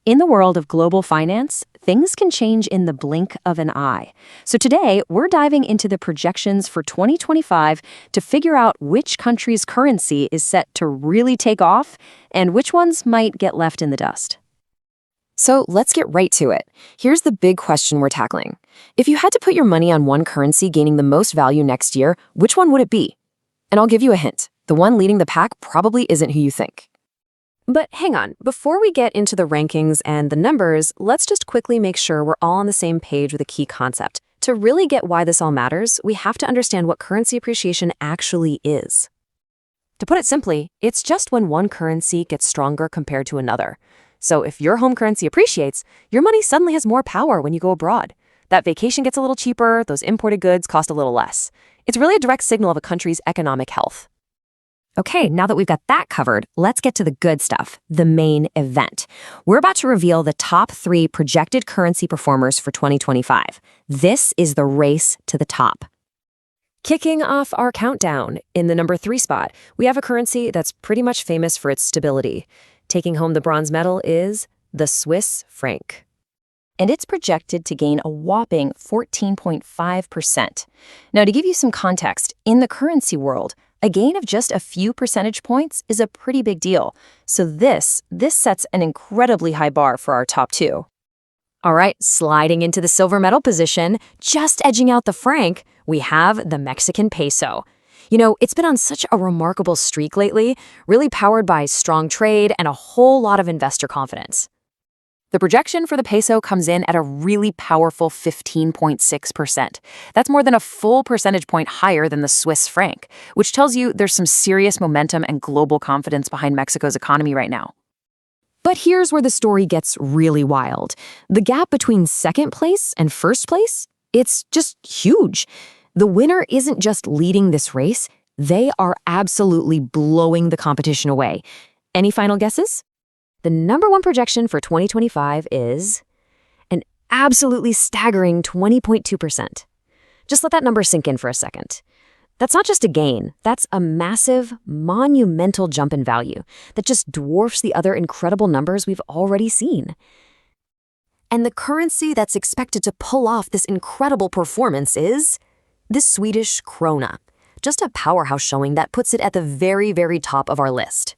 In the world of global finance, things can change in the blink of an eye. So today, we're diving into the projections for 2025 to figure out which country's currency is set to really take off and which ones might get left in the dust. So let's get right to it. Here's the big question we're tackling. If you had to put your money on one currency gaining the most value next year, which one would it be? And I'll give you a hint. The one leading the pack probably isn't who you think. But hang on, before we get into the rankings and the numbers, let's just quickly make sure we're all on the same page with a key concept. To really get why this all matters, we have to understand what currency appreciation actually is. To put it simply, it's just when one currency gets stronger compared to another. So if your home currency appreciates, your money suddenly has more power when you go abroad. That vacation gets a little cheaper, those imported goods cost a little less. It's really a direct signal of a country's economic health. Okay, now that we've got that covered, let's get to the good stuff, the main event. We're about to reveal the top 3 projected currency performers for 2025. This is the race to the top. Kicking off our countdown, in the number 3 spot, we have a currency that's pretty much famous for its stability. Taking home the bronze medal is the Swiss franc. And it's projected to gain a whopping 14.5%. Now, to give you some context, in the currency world, a gain of just a few percentage points is a pretty big deal. So this sets an incredibly high bar for our top 2. All right, sliding into the silver medal position, just edging out the franc, we have the Mexican peso. You know, it's been on such a remarkable streak lately, really powered by strong trade and a whole lot of investor confidence. The projection for the peso comes in at a really powerful 15.6%. That's more than a full percentage point higher than the Swiss franc, which tells you there's some serious momentum and global confidence behind Mexico's economy right now. But here's where the story gets really wild. The gap between second place and first place, it's just huge. The winner isn't just leading this race, they are absolutely blowing the competition away. Any final guesses? The number 1 projection for 2025 is an absolutely staggering 20.2%. Just let that number sink in for a second. That's not just a gain, that's a massive, monumental jump in value that just dwarfs the other incredible numbers we've already seen. And the currency that's expected to pull off this incredible performance is the Swedish krona. Just a powerhouse showing that puts it at the very, very top of our list.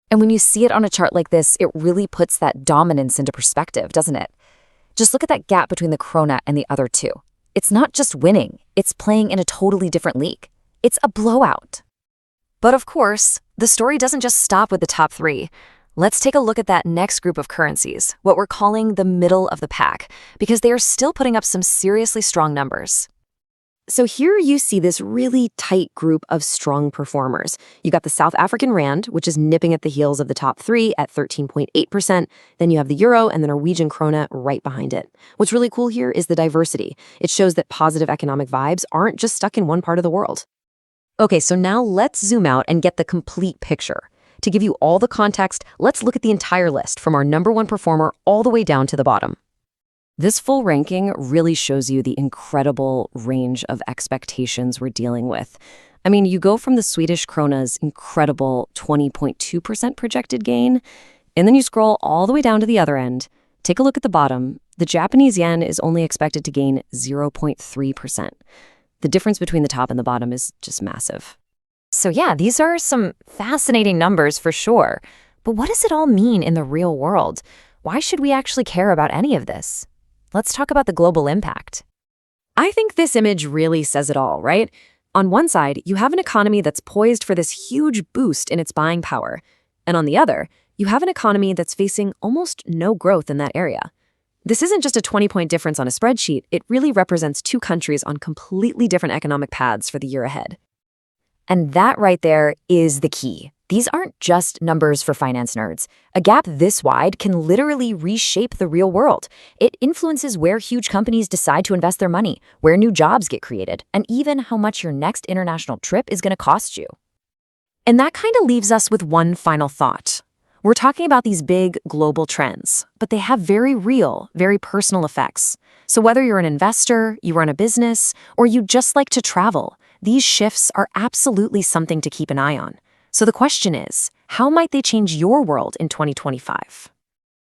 And when you see it on a chart like this, it really puts that dominance into perspective, doesn't it? Just look at that gap between the krona and the other two. It's not just winning, it's playing in a totally different league. It's a blowout. But of course, the story doesn't just stop with the top 3. Let's take a look at that next group of currencies, what we're calling the middle of the pack, because they are still putting up some seriously strong numbers. So here you see this really tight group of strong performers. You got the South African rand, which is nipping at the heels of the top 3 at 13.8%. Then you have the euro and the Norwegian krona right behind it. What's really cool here is the diversity. It shows that positive economic vibes aren't just stuck in one part of the world. Okay, so now let's zoom out and get the complete picture. To give you all the context, let's look at the entire list from our number 1 performer all the way down to the bottom. This full ranking really shows you the incredible range of expectations we're dealing with. I mean, you go from the Swedish krona's incredible 20.2% projected gain, and then you scroll all the way down to the other end. Take a look at the bottom. The Japanese yen is only expected to gain 0.3%. The difference between the top and the bottom is just massive. So yeah, these are some fascinating numbers for sure. But what does it all mean in the real world? Why should we actually care about any of this? Let's talk about the global impact. I think this image really says it all, right? On one side, you have an economy that's poised for this huge boost in its buying power. And on the other, you have an economy that's facing almost no growth in that area. This isn't just a 20-point difference on a spreadsheet. It really represents 2 countries on completely different economic paths for the year ahead. And that right there is the key. These aren't just numbers for finance nerds. A gap this wide can literally reshape the real world. It influences where huge companies decide to invest their money, where new jobs get created, and even how much your next international trip is going to cost you. And that kind of leaves us with one final thought. We're talking about these big global trends, but they have very real, very personal effects. So whether you're an investor, you run a business, or you just like to travel, these shifts are absolutely something to keep an eye on. So the question is, how might they change your world in 2025?